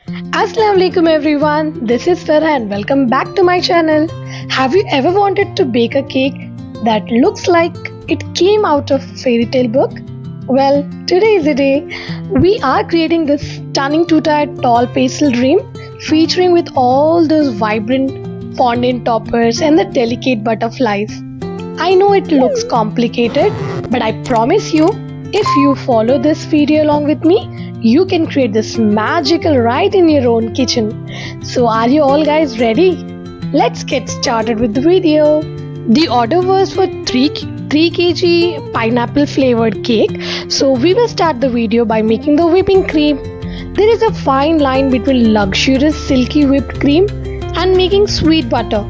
Assalamu alaikum everyone, this is Farah and welcome back to my channel. Have you ever wanted to bake a cake that looks like it came out of a fairy tale book? Well, today is the day. We are creating this stunning two-tiered tall pastel dream featuring with all those vibrant fondant toppers and the delicate butterflies. I know it looks complicated, but I promise you, if you follow this video along with me, you can create this magical right in your own kitchen. So are you all guys ready? Let's get started with the video. The order was for 3 kg pineapple flavored cake. So we will start the video by making the whipping cream. There is a fine line between luxurious silky whipped cream and making sweet butter.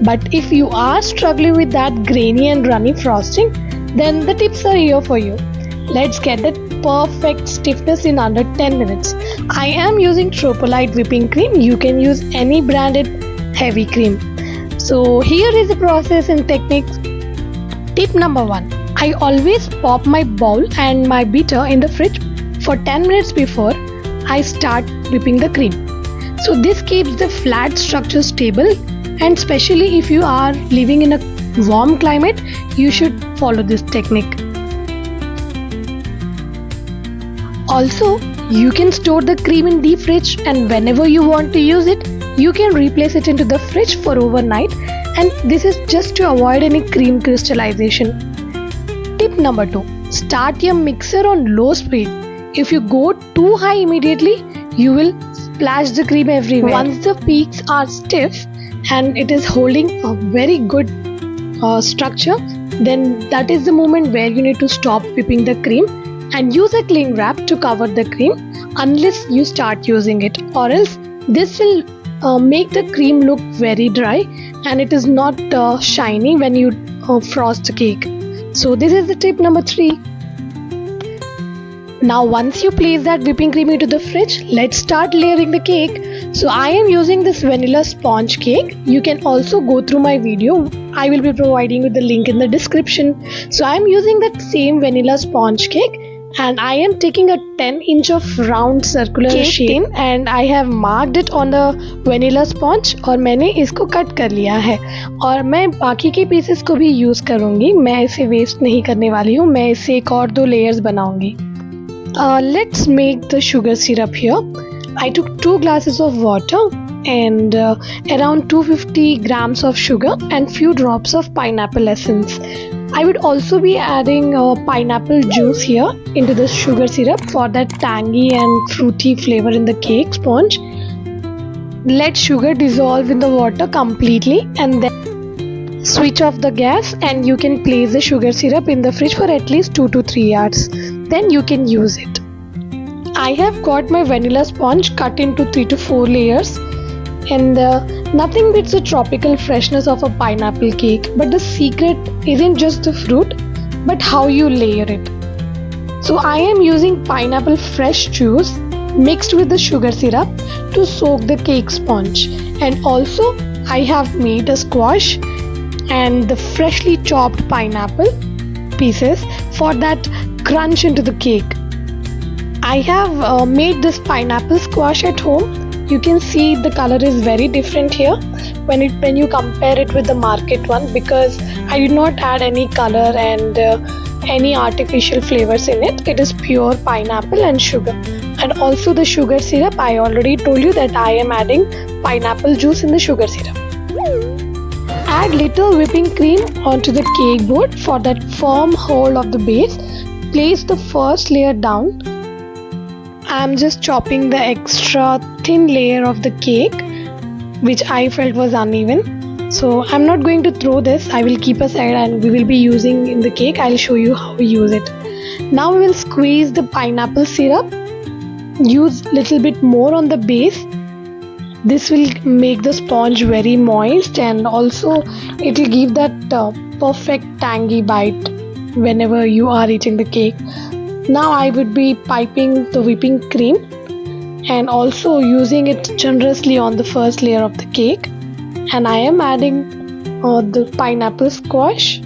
But if you are struggling with that grainy and runny frosting, then the tips are here for you. Let's get that perfect stiffness in under 10 minutes. I am using Tropolite whipping cream. You can use any branded heavy cream. So here is the process and techniques. Tip number 1. I always pop my bowl and my beater in the fridge for 10 minutes before I start whipping the cream. So this keeps the flat structure stable, and especially if you are living in a warm climate, you should follow this technique. Also, you can store the cream in deep fridge, and whenever you want to use it, you can replace it into the fridge for overnight, and this is just to avoid any cream crystallization. Tip number 2. Start your mixer on low speed. If you go too high immediately, you will splash the cream everywhere. Once the peaks are stiff and it is holding a very good structure, then that is the moment where you need to stop whipping the cream and use a cling wrap to cover the cream unless you start using it, or else this will make the cream look very dry and it is not shiny when you frost the cake. So this is the tip number 3. Now once you place that whipping cream into the fridge, let's start layering the cake. So I am using this vanilla sponge cake. You can also go through my video. I will be providing you the link in the description. So I am using that same vanilla sponge cake, and I am taking a 10-inch of round circular cake tin and I have marked it on the vanilla sponge और मैंने इसको cut कर लिया है और मैं बाकी के पीसेस को भी यूज करूँगी. मैं इसे वेस्ट नहीं करने वाली हूँ. मैं इसे एक और 2 लेयर्स बनाऊँगी. Let's make the sugar syrup here. I took 2 glasses of water and around 250 grams of sugar and few drops of pineapple essence. I would also be adding pineapple juice here into the sugar syrup for that tangy and fruity flavor in the cake sponge. Let sugar dissolve in the water completely and then switch off the gas, and you can place the sugar syrup in the fridge for at least 2 to 3 hours. Then you can use it. I have got my vanilla sponge cut into 3 to 4 layers, and nothing beats the tropical freshness of a pineapple cake. But the secret isn't just the fruit, but how you layer it. So I am using pineapple fresh juice mixed with the sugar syrup to soak the cake sponge, and also I have made a squash and the freshly chopped pineapple pieces for that crunch into the cake. I have made this pineapple squash at home. You can see the color is very different here when you compare it with the market one, because I did not add any color and any artificial flavors in it. It is pure pineapple and sugar, and also the sugar syrup. I already told you that I am adding pineapple juice in the sugar syrup. Add little whipping cream onto the cake board for that firm hold of the base. Place the first layer down. I am just chopping the extra thin layer of the cake which I felt was uneven. So I'm not going to throw this. I will keep aside and we will be using in the cake. I'll show you how we use it. Now we will squeeze the pineapple syrup. Use little bit more on the base. This will make the sponge very moist, and also it will give that perfect tangy bite whenever you are eating the cake. Now I would be piping the whipping cream and also using it generously on the first layer of the cake, and I am adding the pineapple squash,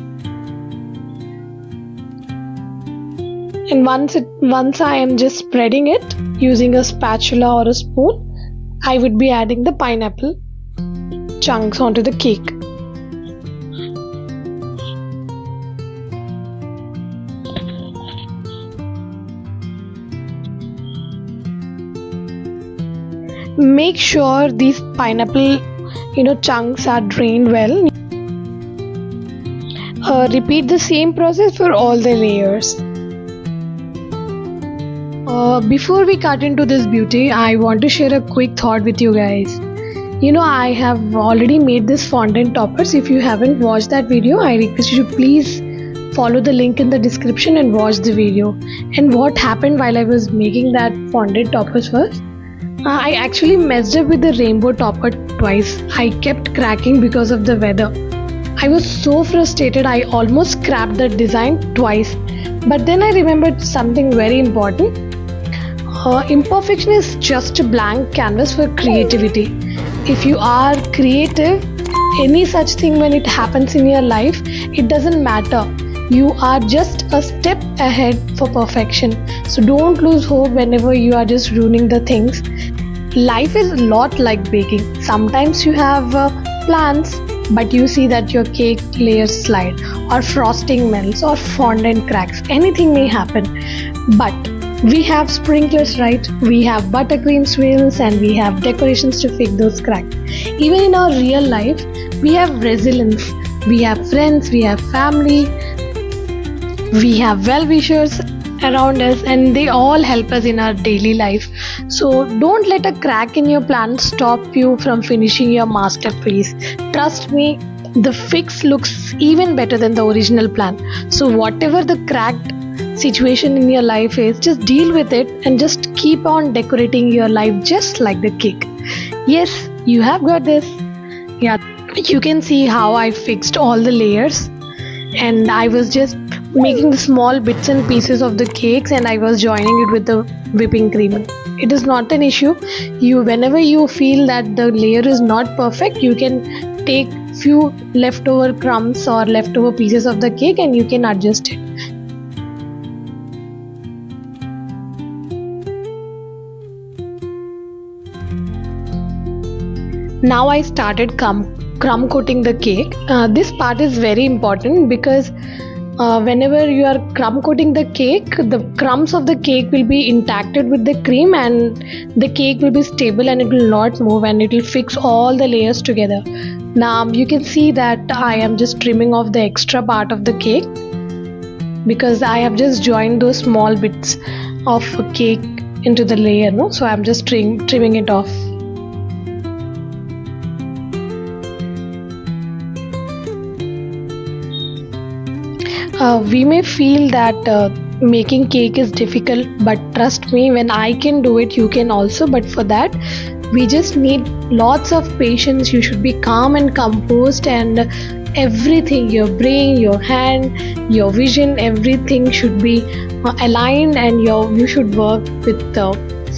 and once I am just spreading it using a spatula or a spoon, I would be adding the pineapple chunks onto the cake. Make sure these pineapple chunks are drained well. Repeat the same process for all the layers. Before we cut into this beauty, I want to share a quick thought with you guys. I have already made this fondant toppers. If you haven't watched that video, I request you to please follow the link in the description and watch the video. And what happened while I was making that fondant toppers first? I actually messed up with the rainbow topper twice. I kept cracking because of the weather. I was so frustrated, I almost scrapped the design twice. But then I remembered something very important. Imperfection is just a blank canvas for creativity. If you are creative, any such thing when it happens in your life, it doesn't matter. You are just a step ahead for perfection. So don't lose hope whenever you are just ruining the things. Life is a lot like baking. Sometimes you have plans, but you see that your cake layers slide, or frosting melts, or fondant cracks. Anything may happen. But we have sprinklers, right? We have buttercream swirls, and we have decorations to fix those cracks. Even in our real life, we have resilience. We have friends, we have family, we have well wishers around us, and they all help us in our daily life. So don't let a crack in your plan stop you from finishing your masterpiece. Trust me, the fix looks even better than the original plan. So whatever the cracked situation in your life is, just deal with it and just keep on decorating your life just like the cake. Yes, you have got this. Yeah, you can see how I fixed all the layers, and I was just making the small bits and pieces of the cakes, and I was joining it with the whipping cream. It is not an issue. You, whenever you feel that the layer is not perfect, you can take few leftover crumbs or leftover pieces of the cake and you can adjust it. Now I started crumb coating the cake. This part is very important because whenever you are crumb coating the cake, the crumbs of the cake will be intacted with the cream, and the cake will be stable and it will not move, and it will fix all the layers together. Now you can see that I am just trimming off the extra part of the cake because I have just joined those small bits of cake into the layer, no? So I'm just trimming it off. We may feel that making cake is difficult, but trust me, when I can do it, you can also. But for that, we just need lots of patience. You should be calm and composed, and everything, your brain, your hand, your vision, everything should be aligned, and you should work with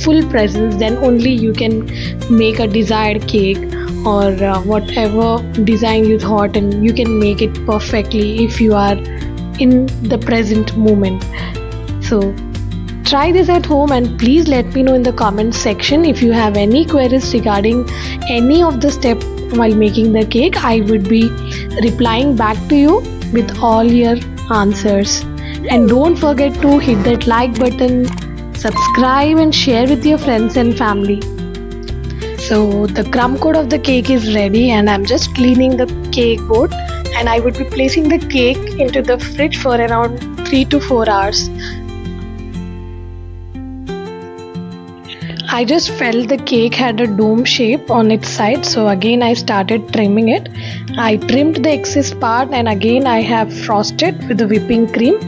full presence. Then only you can make a desired cake, or whatever design you thought, and you can make it perfectly if you are in the present moment. So try this at home, and please let me know in the comment section if you have any queries regarding any of the steps while making the cake. I would be replying back to you with all your answers. And don't forget to hit that like button, subscribe and share with your friends and family. So the crumb coat of the cake is ready, and I'm just cleaning the cake board, and I would be placing the cake into the fridge for around 3 to 4 hours. I just felt the cake had a dome shape on its side, so again I started trimming it. I trimmed the excess part, and again I have frosted with the whipping cream.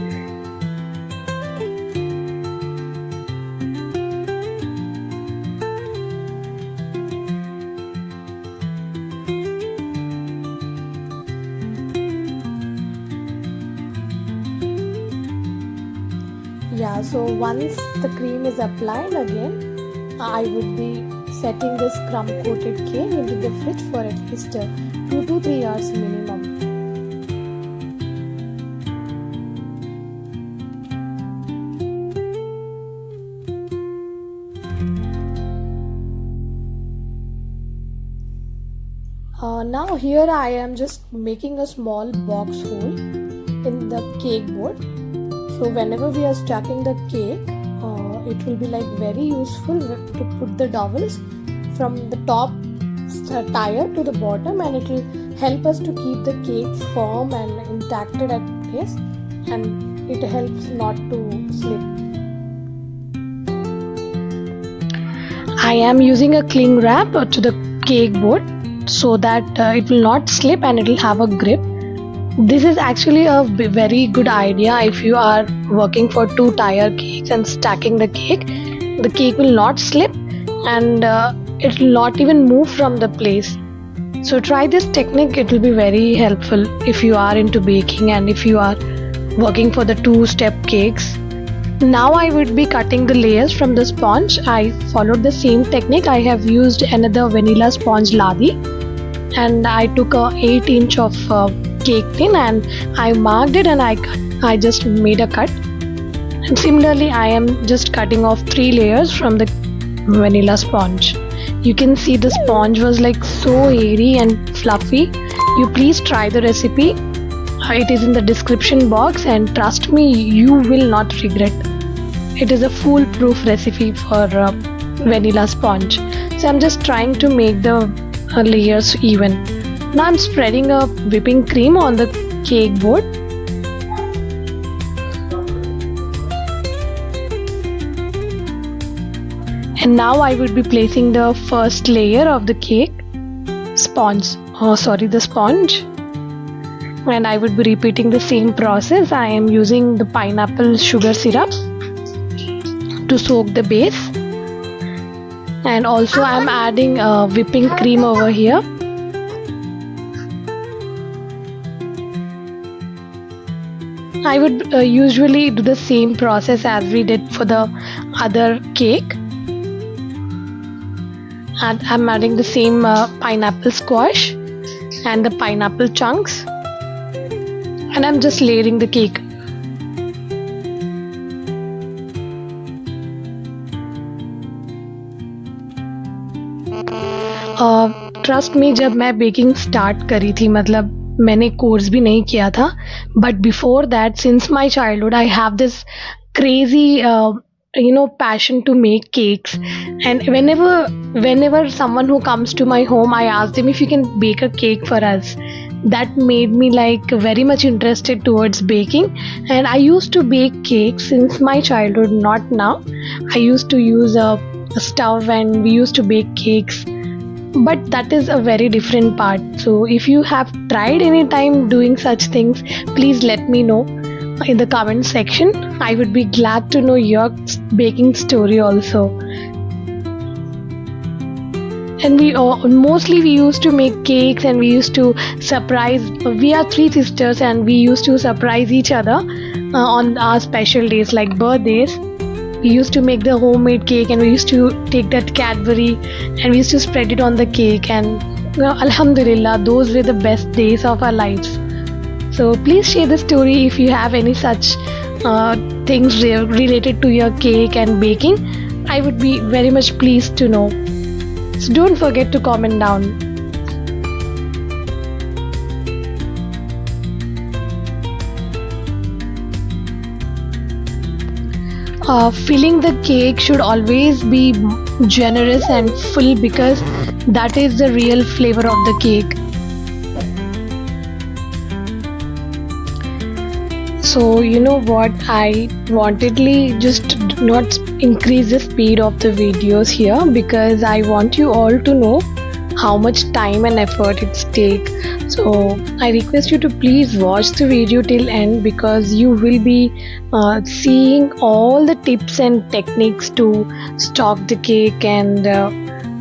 Yeah, so once the cream is applied again, I would be setting this crumb coated cake into the fridge for at least 2 to 3 hours minimum. Now here I am just making a small box hole in the cake board. So whenever we are stacking the cake, it will be like very useful to put the dowels from the top tier to the bottom, and it will help us to keep the cake firm and intact at place, and it helps not to slip. I am using a cling wrap to the cake board so that it will not slip and it will have a grip. This is actually a very good idea if you are working for 2-tier cakes and stacking the cake. The cake will not slip and it will not even move from the place. So try this technique, it will be very helpful if you are into baking and if you are working for the 2-step cakes. Now I would be cutting the layers from the sponge. I followed the same technique. I have used another vanilla sponge ladi, and I took a 8-inch of cake tin and I marked it and I just made a cut. And similarly I am just cutting off 3 layers from the vanilla sponge. You can see the sponge was like so airy and fluffy. You please try the recipe. It is in the description box and trust me, you will not regret. It is a foolproof recipe for vanilla sponge. So I'm just trying to make the layers even. Now I'm spreading a whipping cream on the cake board. And now I would be placing the first layer of the cake sponge. The sponge. And I would be repeating the same process. I am using the pineapple sugar syrup to soak the base, and also I am adding whipping cream over here. I would usually do the same process as we did for the other cake, and I'm adding the same pineapple squash and the pineapple chunks, and I'm just layering the cake. Trust me, जब मैं baking start करी थी, मतलब मैंने course भी नहीं किया था, but before that since my childhood I have this crazy passion to make cakes. And whenever someone who comes to my home, I ask them if you can bake a cake for us. That made me like very much interested towards baking, and I used to bake cakes since my childhood, not now. I used to use a stove and we used to bake cakes, but that is a very different part. So if you have tried any time doing such things, please let me know in the comment section. I would be glad to know your baking story also. And we used to make cakes and we used to surprise. We are 3 sisters and we used to surprise each other on our special days like birthdays. We used to make the homemade cake and we used to take that Cadbury and we used to spread it on the cake, and Alhamdulillah, those were the best days of our lives. So please share the story if you have any such things related to your cake and baking. I would be very much pleased to know. So don't forget to comment down. Filling the cake should always be generous and full because that is the real flavor of the cake. So you know what, I wantedly just not increase the speed of the videos here because I want you all to know how much time and effort it's take. So I request you to please watch the video till end because you will be seeing all the tips and techniques to stock the cake, and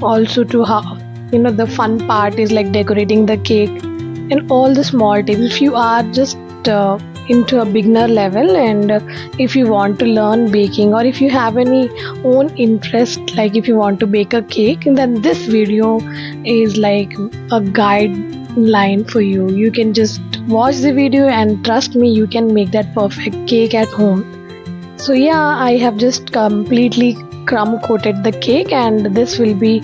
also to how the fun part is like decorating the cake and all the small tips. If you are just into a beginner level and if you want to learn baking, or if you have any own interest, like if you want to bake a cake, then this video is like a guideline for you. You can just watch the video and trust me, you can make that perfect cake at home. So yeah, I have just completely crumb coated the cake and this will be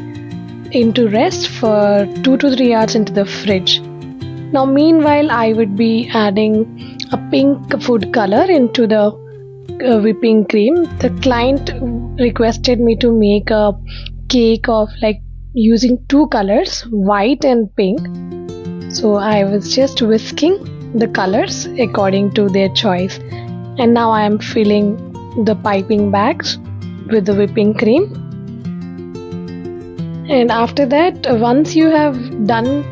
into rest for 2 to 3 hours into the fridge. Now meanwhile I would be adding a pink food color into the whipping cream. The client requested me to make a cake of like using two colors, white and pink. So I was just whisking the colors according to their choice. And now I am filling the piping bags with the whipping cream. And after that, once you have done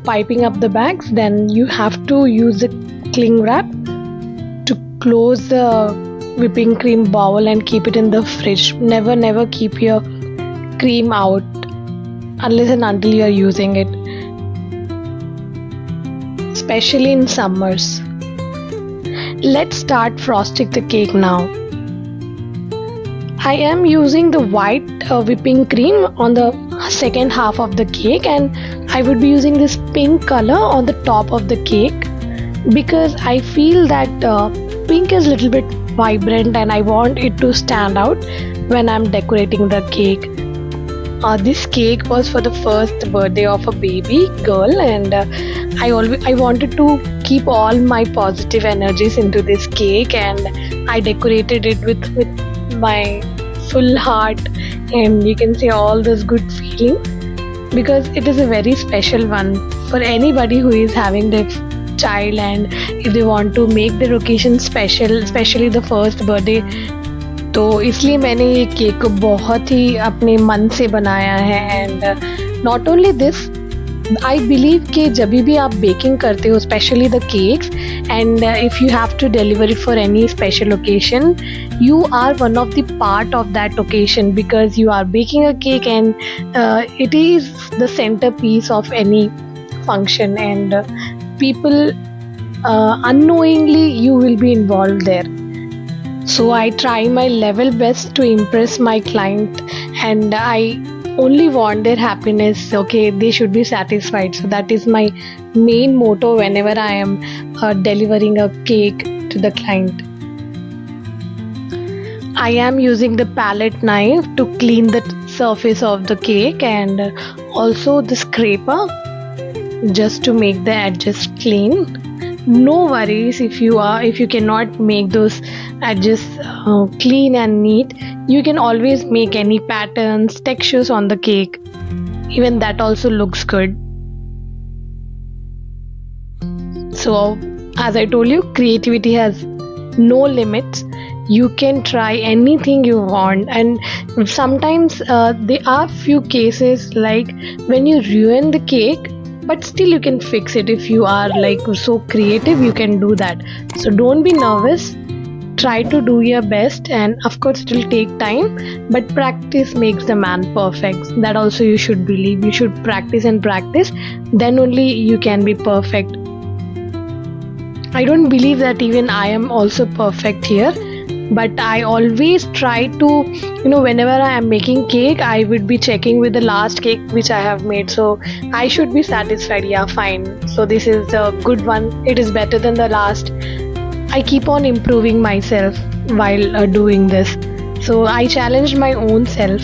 piping up the bags, then you have to use the cling wrap to close the whipping cream bowl and keep it in the fridge. Never keep your cream out unless and until you are using it, especially in summers. Let's start frosting the cake now. I am using the white whipping cream on the second half of the cake, and I would be using this pink color on the top of the cake because I feel that pink is a little bit vibrant and I want it to stand out when I'm decorating the cake. This cake was for the first birthday of a baby girl, and I wanted to keep all my positive energies into this cake, and I decorated it with my full heart, and you can say all those good feelings because it is a very special one for anybody who is having their child, and if they want to make their occasion special, especially the first birthday. तो इसलिए मैंने ये cake को बहुत ही अपने मन से बनाया है. And not only this, I believe कि जब भी आप बेकिंग करते हो, specially the cakes, and if you have to deliver it for any special occasion, you are one of the part of that occasion because you are baking a cake, and it is the centerpiece of any function, and people unknowingly you will be involved there. So I try my level best to impress my client, and I only want their happiness. Okay, they should be satisfied. So that is my main motto whenever I am delivering a cake to the client. I am using the palette knife to clean the surface of the cake, and also the scraper just to make the edges clean. No worries if you cannot make those edges clean and neat. You can always make any patterns, textures on the cake. Even that also looks good. So as I told you, creativity has no limits. You can try anything you want, and sometimes there are few cases like when you ruin the cake, but still you can fix it. If you are like so creative, you can do that. So don't be nervous, try to do your best, and of course it will take time, but practice makes the man perfect. That also you should believe. You should practice and practice, then only you can be perfect. I don't believe that even I am also perfect here, but I always try to, whenever I am making cake, I would be checking with the last cake which I have made, so I should be satisfied. Yeah, fine, so this is a good one, it is better than the last. I keep on improving myself while doing this, so I challenge my own self.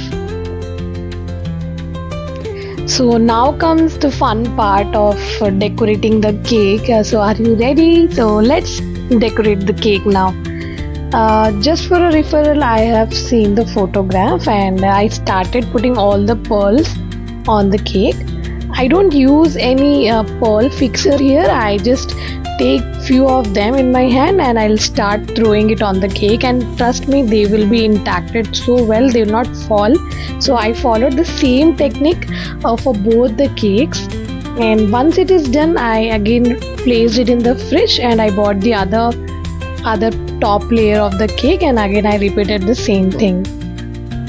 So now comes the fun part of decorating the cake. So are you ready? So let's decorate the cake now. Just for a referral, I have seen the photograph and I started putting all the pearls on the cake. I don't use any pearl fixer here. I just take few of them in my hand and I'll start throwing it on the cake, and trust me, they will be intacted so well, they will not fall. So I followed the same technique for both the cakes, and once it is done, I again placed it in the fridge and I bought the other top layer of the cake, and again I repeated the same thing.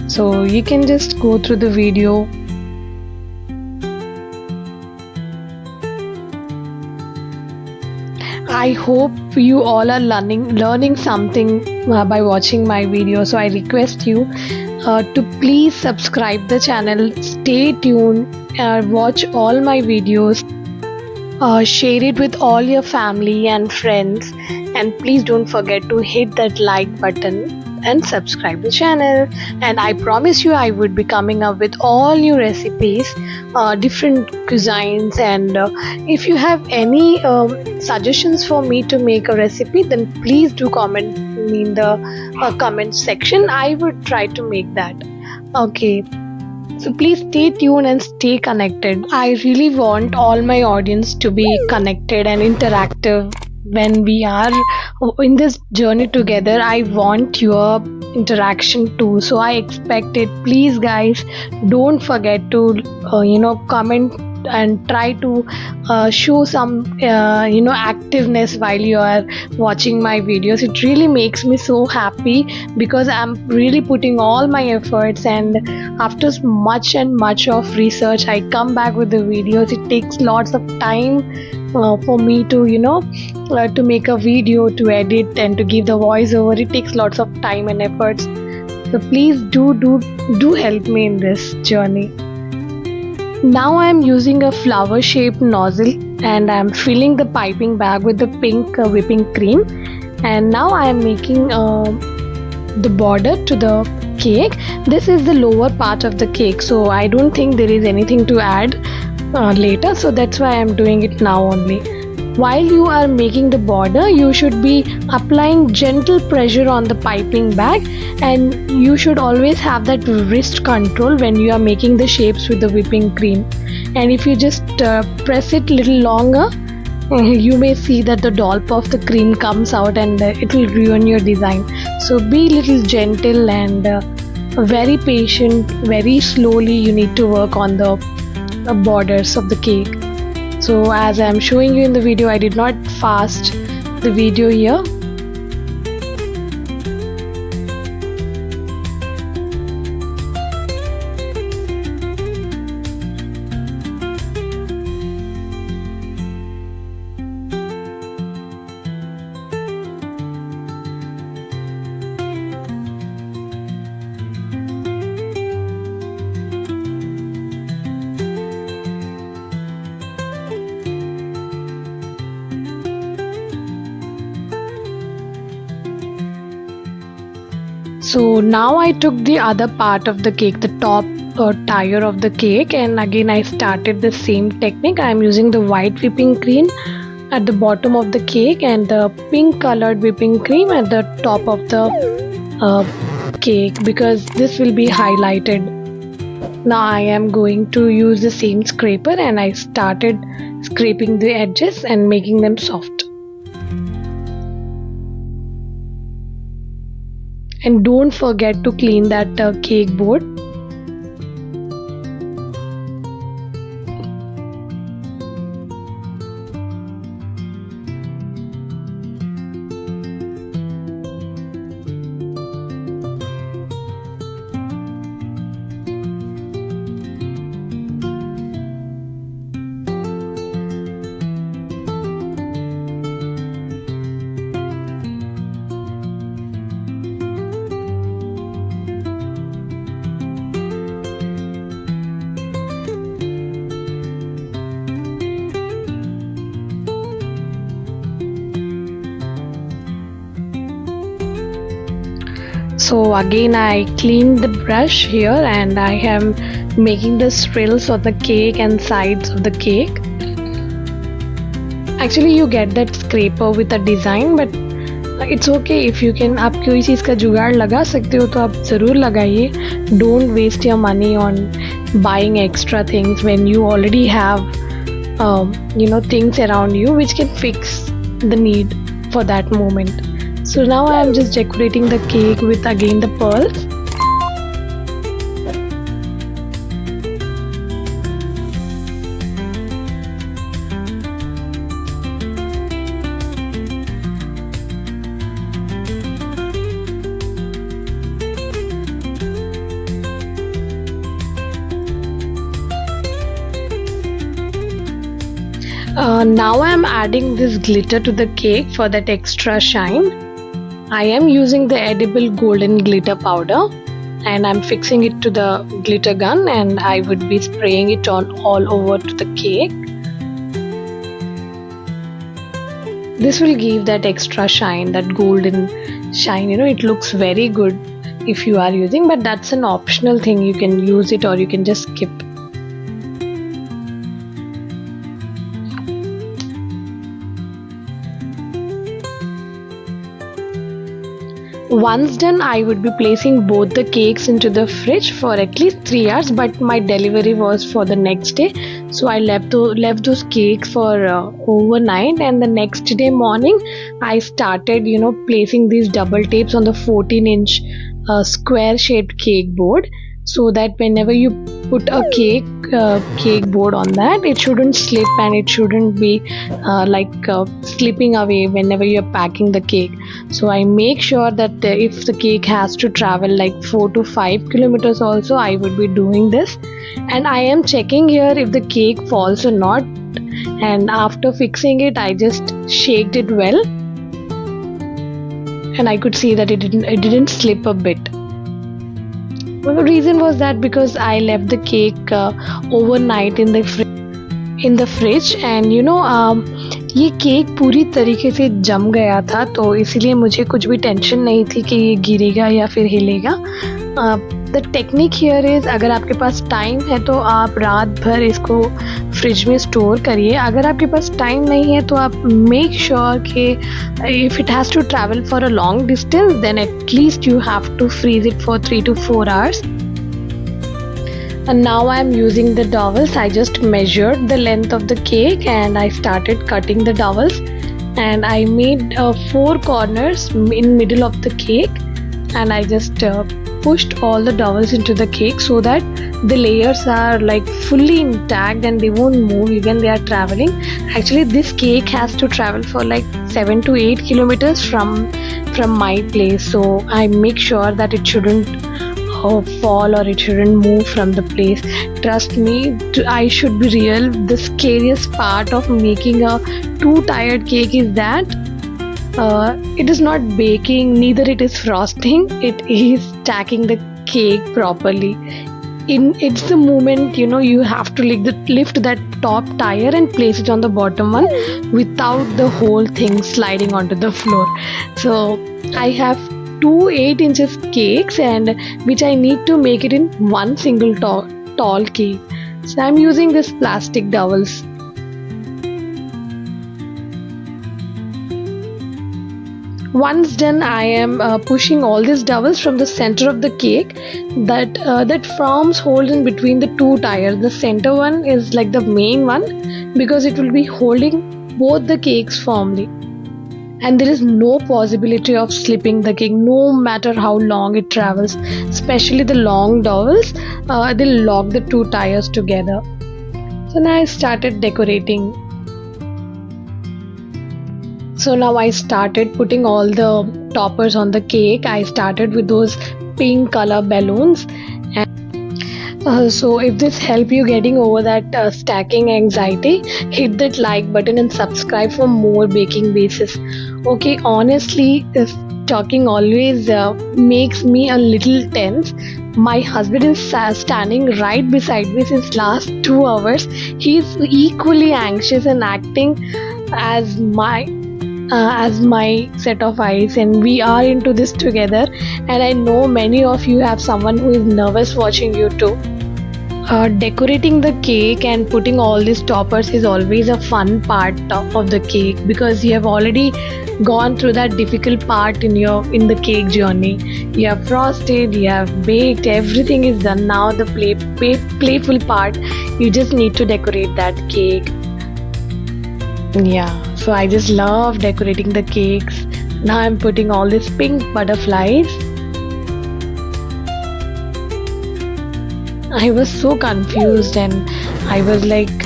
So you can just go through the video. I hope you all are learning something by watching my video. So I request you to please subscribe the channel, stay tuned, watch all my videos, share it with all your family and friends, and please don't forget to hit that like button. and subscribe the channel. And I promise you I would be coming up with all new recipes, different cuisines, and if you have any suggestions for me to make a recipe, then please do comment me in the comment section. I would try to make that. Okay, so please stay tuned and stay connected. I really want all my audience to be connected and interactive when we are in this journey together. I want your interaction too. So I expect it. Please guys, don't forget to comment and try to show some activeness while you are watching my videos. It really makes me so happy because I'm really putting all my efforts, and after much and much of research I come back with the videos. It takes lots of time for me to to make a video, to edit and to give the voiceover. It takes lots of time and efforts, so please do help me in this journey. Now I am using a flower shaped nozzle and I am filling the piping bag with the pink whipping cream, and now I am making the border to the cake. This is the lower part of the cake, so I don't think there is anything to add later, so that's why I am doing it now only. While you are making the border, you should be applying gentle pressure on the piping bag, and you should always have that wrist control when you are making the shapes with the whipping cream. And if you just press it little longer, you may see that the dollop of the cream comes out, and it will ruin your design. So be little gentle and very patient. Very slowly you need to work on the borders of the cake. So as I am showing you in the video, I did not fast the video here. So now I took the other part of the cake, the top tire of the cake, and again I started the same technique. I am using the white whipping cream at the bottom of the cake and the pink colored whipping cream at the top of the cake, because this will be highlighted. Now I am going to use the same scraper and I started scraping the edges and making them soft. And don't forget to clean that cake board. So again I cleaned the brush here and I am making the frills of the cake and sides of the cake. Actually you get that scraper with a design, but it's okay if you can. आप कोई चीज़ का जुगाड़ लगा सकते हो तो आप ज़रूर लगाइए. Don't waste your money on buying extra things when you already have things around you which can fix the need for that moment. So now I am just decorating the cake with again the pearls. Now I am adding this glitter to the cake for that extra shine. I am using the edible golden glitter powder and I'm fixing it to the glitter gun, and I would be spraying it on all over to the cake. This will give that extra shine, that golden shine. It looks very good if you are using, but that's an optional thing. You can use it or you can just skip. Once done, I would be placing both the cakes into the fridge for at least 3 hours, but my delivery was for the next day, so I left those cakes for overnight. And the next day morning I started placing these double tapes on the 14-inch square shaped cake board, so that whenever you put a cake board on that, it shouldn't slip and it shouldn't be slipping away whenever you're packing the cake. So I make sure that if the cake has to travel like 4 to 5 kilometers also, I would be doing this. And I am checking here if the cake falls or not, and after fixing it I just shaked it well, and I could see that it didn't slip a bit. Well, the reason was that because I left the cake overnight in the fridge, and ये cake पूरी तरीके से जम गया था, तो इसलिए मुझे कुछ भी टेंशन नहीं थी कि ये गिरेगा या फिर हिलेगा. द टेक्निक हियर इज़, अगर आपके पास टाइम है तो आप रात भर इसको फ्रिज में स्टोर करिए. अगर आपके पास टाइम नहीं है तो आप मेक श्योर कि if it has to travel for a long distance, then at least you have to freeze it for 3 to 4 hours. And now I am using the dowels. I just measured the length of the cake and I started cutting the dowels, and I made 4 corners in middle of the cake, and I just pushed all the dowels into the cake so that the layers are like fully intact and they won't move even they are traveling. Actually this cake has to travel for like 7 to 8 kilometers from my place, so I make sure that it shouldn't fall or it shouldn't move from the place. Trust me, I should be real, the scariest part of making a 2-tiered cake is that it is not baking, neither it is frosting, it is stacking the cake properly. It's the moment you have to lift that top tire and place it on the bottom one without the whole thing sliding onto the floor. So I have 2 8-inch cakes, and which I need to make it in one single tall cake. So I'm using this plastic dowels. Once done, I am pushing all these dowels from the center of the cake that forms holes in between the 2 tires. The center one is like the main one because it will be holding both the cakes firmly, and there is no possibility of slipping the cake no matter how long it travels. Especially the long dowels, they'll lock the 2 tires together. So now I started decorating. So now I started putting all the toppers on the cake. I started with those pink color balloons. So if this helped you getting over that stacking anxiety, hit that like button and subscribe for more baking bases. Okay, honestly, this talking always makes me a little tense. My husband is standing right beside me since last 2 hours. He's equally anxious and acting as my set of eyes, and we are into this together. And I know many of you have someone who is nervous watching you too. Decorating the cake and putting all these toppers is always a fun part of the cake, because you have already gone through that difficult part in the cake journey. You have frosted, you have baked, everything is done. Now the playful part, you just need to decorate that cake. Yeah, so I just love decorating the cakes. Now I'm putting all these pink butterflies. I was so confused, and I was like,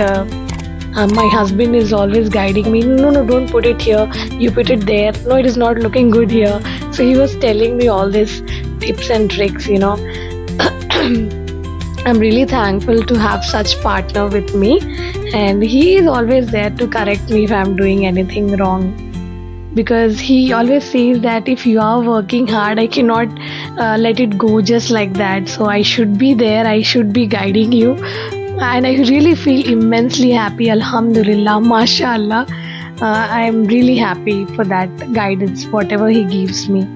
my husband is always guiding me. No, don't put it here. You put it there. No, it is not looking good here. So he was telling me all these tips and tricks, I'm really thankful to have such partner with me, and he is always there to correct me if I'm doing anything wrong, because he always says that if you are working hard, I cannot let it go just like that. So I should be there, I should be guiding you, and I really feel immensely happy. Alhamdulillah, mashallah. I am really happy for that guidance, whatever he gives me.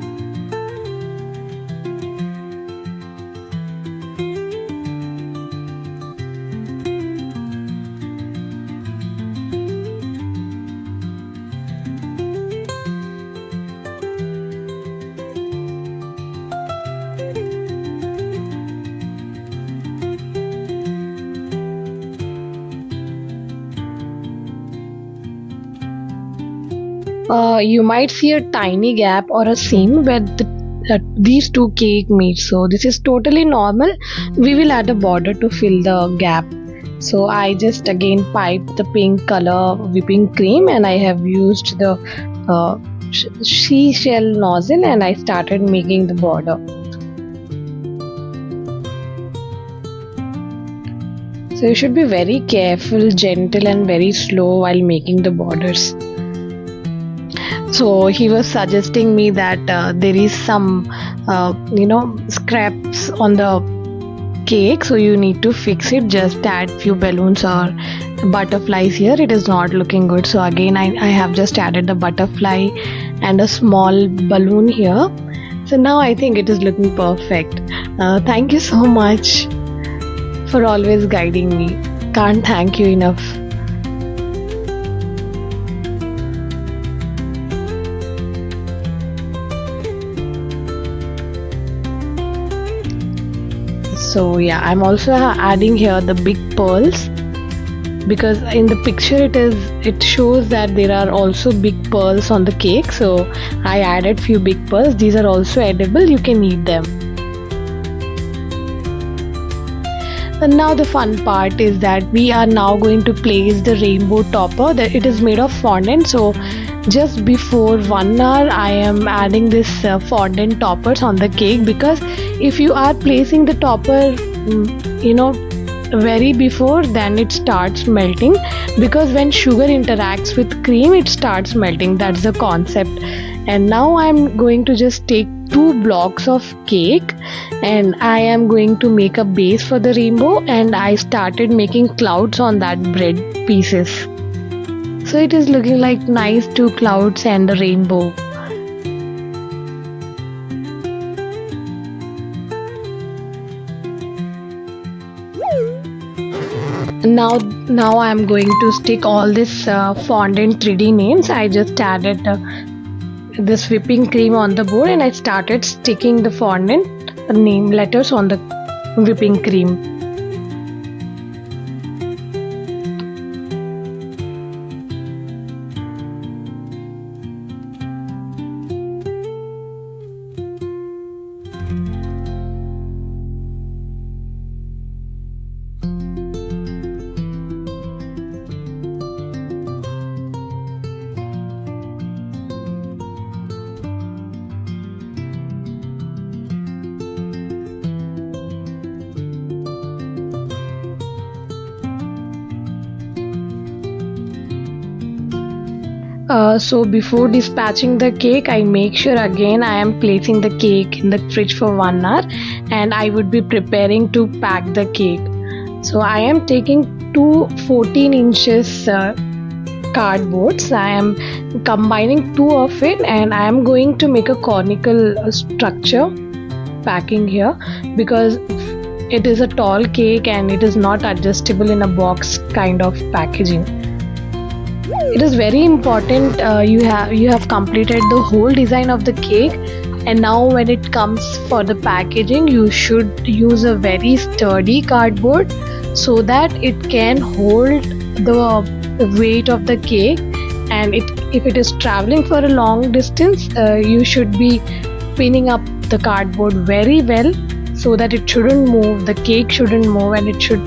you might see a tiny gap or a seam where these two cake meet. So this is totally normal. We will add a border to fill the gap. So I just again piped the pink color whipping cream, and I have used the seashell nozzle, and I started making the border. So you should be very careful, gentle and very slow while making the borders. So he was suggesting me that there is some scraps on the cake, so you need to fix it. Just add few balloons or butterflies here. It is not looking good, so again I have just added the butterfly and a small balloon here. So now I think it is looking perfect. Thank you so much for always guiding me. Can't thank you enough. So yeah, I'm also adding here the big pearls, because in the picture it shows that there are also big pearls on the cake. So I added few big pearls. These are also edible, you can eat them. And now the fun part is that we are now going to place the rainbow topper. That it is made of fondant. So just before 1 hour I am adding this fondant toppers on the cake, because if you are placing the topper very before, then it starts melting, because when sugar interacts with cream it starts melting. That's the concept. And now I'm going to just take 2 blocks of cake, and I am going to make a base for the rainbow, and I started making clouds on that bread pieces. So it is looking like nice 2 clouds and a rainbow. Now I am going to stick all this fondant 3D names. I just added this whipping cream on the board, and I started sticking the fondant name letters on the whipping cream. So before dispatching the cake, I make sure again I am placing the cake in the fridge for 1 hour, and I would be preparing to pack the cake. So I am taking 2 14 inches cardboards. I am combining 2 of it, and I am going to make a conical structure packing here, because it is a tall cake and it is not adjustable in a box kind of packaging. It is very important you have completed the whole design of the cake, and now when it comes for the packaging, you should use a very sturdy cardboard so that it can hold the weight of the cake. And if it is traveling for a long distance, you should be pinning up the cardboard very well so that it shouldn't move, the cake shouldn't move, and it should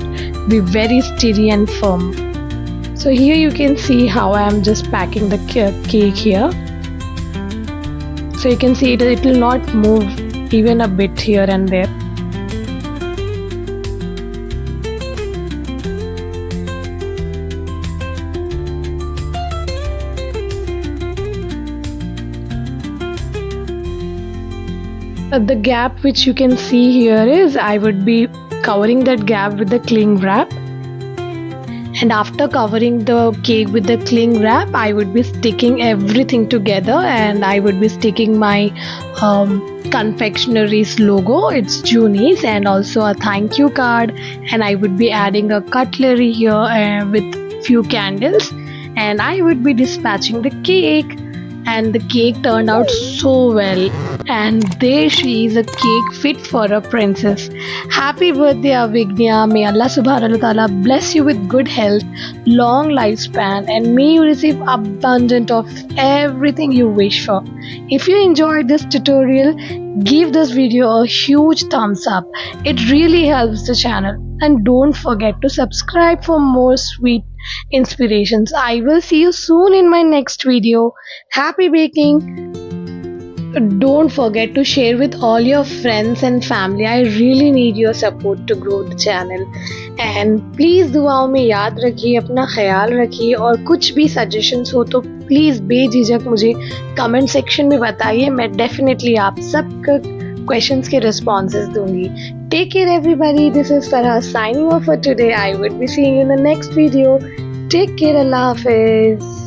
be very steady and firm. So here you can see how I am just packing the cake here. So you can see it will not move even a bit here and there. The gap which you can see here is I would be covering that gap with the cling wrap. And after covering the cake with the cling wrap, I would be sticking everything together, and I would be sticking my confectionary's logo, it's Junie's, and also a thank you card, and I would be adding a cutlery here with few candles, and I would be dispatching the cake, and the cake turned out so well. And there she is, a cake fit for a princess. Happy birthday, Avignya. May Allah subhanahu wa ta'ala bless you with good health, long lifespan, and may you receive abundant of everything you wish for. If you enjoyed this tutorial, give this video a huge thumbs up. It really helps the channel. And don't forget to subscribe for more sweet inspirations. I will see you soon in my next video. Happy baking! Don't forget to share with all your friends and family. I really need your support to grow the channel. And please दुआओं में याद रखिए, अपना ख्याल रखिए, और कुछ भी सजेशंस हो तो प्लीज़ बेझिझक मुझे कमेंट सेक्शन में बताइए. मैं डेफिनेटली आप सबका क्वेश्चंस के रिस्पॉन्सेज दूंगी. Take care everybody. This is Farah signing off for today. I will be seeing you in the next video. Take care. अल्लाह हाफिज़.